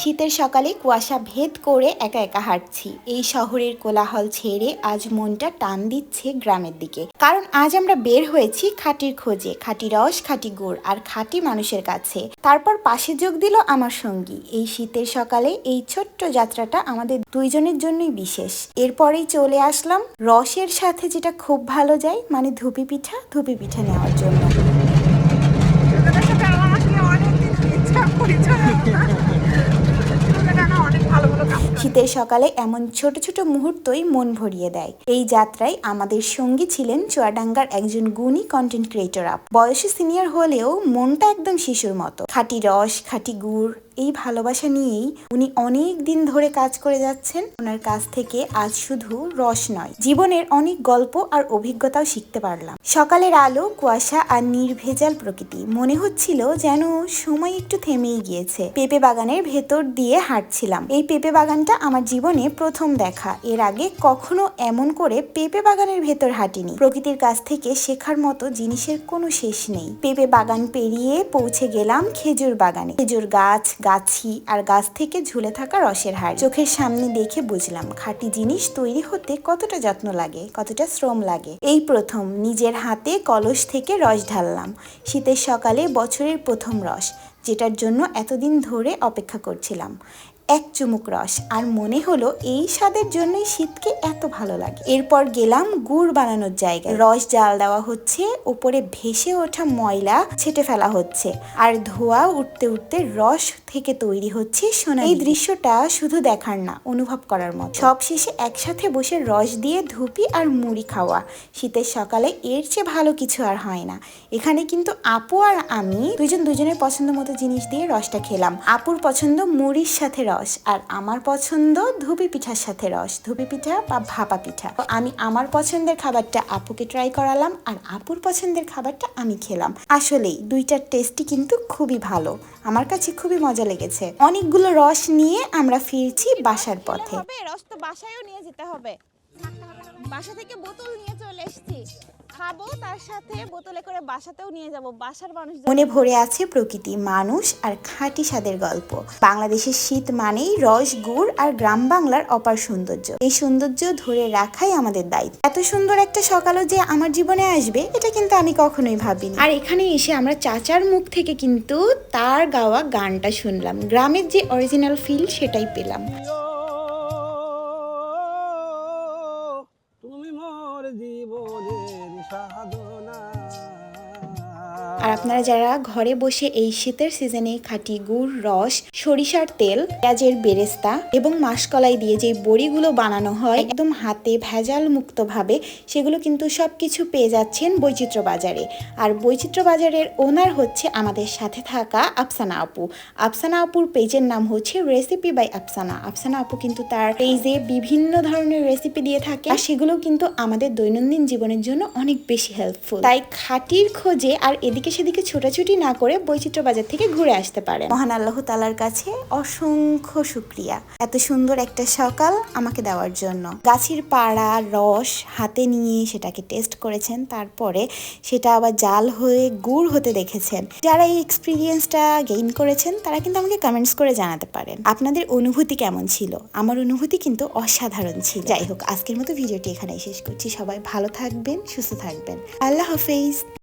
শীতের সকালে কুয়াশা ভেদ করে একা একা হাঁটছি। এই শহরের কোলাহল ছেড়ে আজ মনটা টান দিচ্ছে গ্রামের দিকে। কারণ আজ আমরা বের হয়েছি খাঁটির খোঁজে, খাঁটি রস, খাঁটি গুড় আর খাঁটি মানুষের কাছে। তারপর পাশে যোগ দিল আমার সঙ্গী। এই শীতের সকালে এই ছোট্ট যাত্রাটা আমাদের দুইজনের জন্যই বিশেষ। এরপরেই চলে আসলাম রসের সাথে যেটা খুব ভালো যায়, মানে ধুপি পিঠা নেওয়ার জন্য। শীতের সকালে এমন ছোট ছোট মুহূর্তই মন ভরিয়ে দেয়। এই যাত্রায় আমাদের সঙ্গী ছিলেন চুয়াডাঙ্গার একজন গুণী কন্টেন্ট ক্রিয়েটর আপ। বয়সে সিনিয়র হলেও মনটা একদম শিশুর মতো। খাঁটি রস, খাঁটি গুড়, এই ভালোবাসা নিয়েই উনি অনেক দিন ধরে কাজ করে যাচ্ছেন। ওনার কাছ থেকে আজ শুধু রস নয়, জীবনের অনেক গল্প আর অভিজ্ঞতাও শিখতে পারলাম। সকালের আলো, কুয়াশা আর নির্ভেজাল প্রকৃতি, মনে হচ্ছিল যেন সময় একটু থেমেই গিয়েছে। পেঁপে বাগানের ভেতর দিয়ে হাঁটছিলাম। এই পেঁপে বাগানটা আমার জীবনে প্রথম দেখা। এর আগে কখনো এমন করে পেঁপে বাগানের ভেতর হাঁটিনি। প্রকৃতির কাছ থেকে শেখার মতো জিনিসের কোনো শেষ নেই। পেঁপে বাগান পেরিয়ে পৌঁছে গেলাম খেজুর বাগানে। খেজুর গাছ, গাছি আর গাছ থেকে ঝুলে থাকা রসের হাড় চোখের সামনে দেখে বুঝলাম খাঁটি জিনিস তৈরি হতে কতটা যত্ন লাগে, কতটা শ্রম লাগে। এই প্রথম নিজের হাতে কলস থেকে রস ঢাললাম। শীতের সকালে বছরের প্রথম রস, যেটার জন্য এতদিন ধরে অপেক্ষা করছিলাম। এক চুমুক রস আর মনে হলো এই স্বাদের জন্যই শীতকে এত ভালো লাগে। এরপর গেলাম গুড় বানানোর জায়গায়। রস জাল দেওয়া হচ্ছে, উপরে ভেসে ওঠা ময়লা ছেটে ফেলা হচ্ছে আর ধোঁয়া উঠতে উঠতে রস থেকে তৈরি হচ্ছে সোনা। এই দৃশ্যটা শুধু দেখার না, অনুভব করার মতো। সব শেষে একসাথে বসে রস দিয়ে ধুপি আর মুড়ি খাওয়া। শীতের সকালে এর চেয়ে ভালো কিছু আর হয় না। এখানে কিন্তু আপু আর আমি দুজনের পছন্দ মতো জিনিস দিয়ে রসটা খেলাম। আপুর পছন্দ মুড়ির সাথে রস আর আমার পছন্দ ধুপি পিঠার সাথে রস, ধুপি পিঠা বা ভাপা পিঠা। আমি আমার পছন্দের খাবারটা আপুকে ট্রাই করালাম আর আপুর পছন্দের খাবারটা আমি খেলাম। আসলেই দুইটার টেস্টই কিন্তু খুবই ভালো, আমার কাছে খুবই মজা লেগেছে। অনেকগুলো রস নিয়ে আমরা ফিরছি বাসার পথে। রস তো বাসায়ও নিয়ে যেতে হবে। বাসা থেকে বোতল নিয়ে চলে এসেছি, খাবো, তার সাথে বোতলে করে বাসাতেও নিয়ে যাব। বাসার মানুষ মনে ভরে আছে প্রকৃতি, মানুষ আর খাঁটি স্বাদের গল্প। বাংলাদেশের শীত মানেই রস, গুড় আর গ্রাম বাংলার অপার সৌন্দর্য। এই সৌন্দর্য ধরে রাখাই আমাদের দায়িত্ব। এত সুন্দর একটা সকালও যে আমার জীবনে আসবে, এটা কিন্তু আমি কখনোই ভাবিনি। আর এখানে এসে আমরা চাচার মুখ থেকে কিন্তু তার গাওয়া গানটা শুনলাম। গ্রামের যে অরিজিনাল ফিল সেটাই পেলাম। আর আপনারা যারা ঘরে বসে এই শীতের সিজনে খাঁটি গুড়, রস, সরিষার তেল, পেঁয়াজের বেরেস্তা এবং মাসকলাই দিয়ে যে বড়িগুলো বানানো হয় একদম হাতে ভেজাল মুক্ত ভাবে, সেগুলো কিন্তু সবকিছু পেয়ে যাচ্ছেন বৈচিত্র্য বাজারে। আর বৈচিত্র্য বাজারের ওনার হচ্ছে আমাদের সাথে থাকা আফসানা আপু। আফসানা আপুর পেজের নাম হচ্ছে রেসিপি বাই আফসানা। আফসানা আপু কিন্তু তার পেজে বিভিন্ন ধরনের রেসিপি দিয়ে থাকে আর সেগুলো কিন্তু আমাদের দৈনন্দিন জীবনের জন্য অনেক বেশি হেল্পফুল। তাই খাঁটির খোঁজে আর এদিকে সেদিকে ছোটাছুটি না করে বৈচিত্র্য বাজার থেকে ঘুরে আসতে পারেন। মহান আল্লাহ তাআলার কাছে অসংখ্য শুকরিয়া এত সুন্দর একটা সকাল আমাকে দেওয়ার জন্য। গাছের পাড়া রস হাতে নিয়ে সেটাকে টেস্ট করেছেন, তারপরে সেটা আবার জাল হয়ে গুড় হতে দেখেছেন। যারা এই এক্সপিরিয়েন্সটা গেইন করেছেন তারা কিন্তু আমাকে কমেন্টস করে জানাতে পারেন আপনাদের অনুভূতি কেমন ছিল। আমার অনুভূতি কিন্তু অসাধারণ ছিল। যাই হোক, আজকের মতো ভিডিওটি এখানেই শেষ করছি। সবাই ভালো থাকবেন, সুস্থ থাকবেন। আল্লাহ হাফেজ।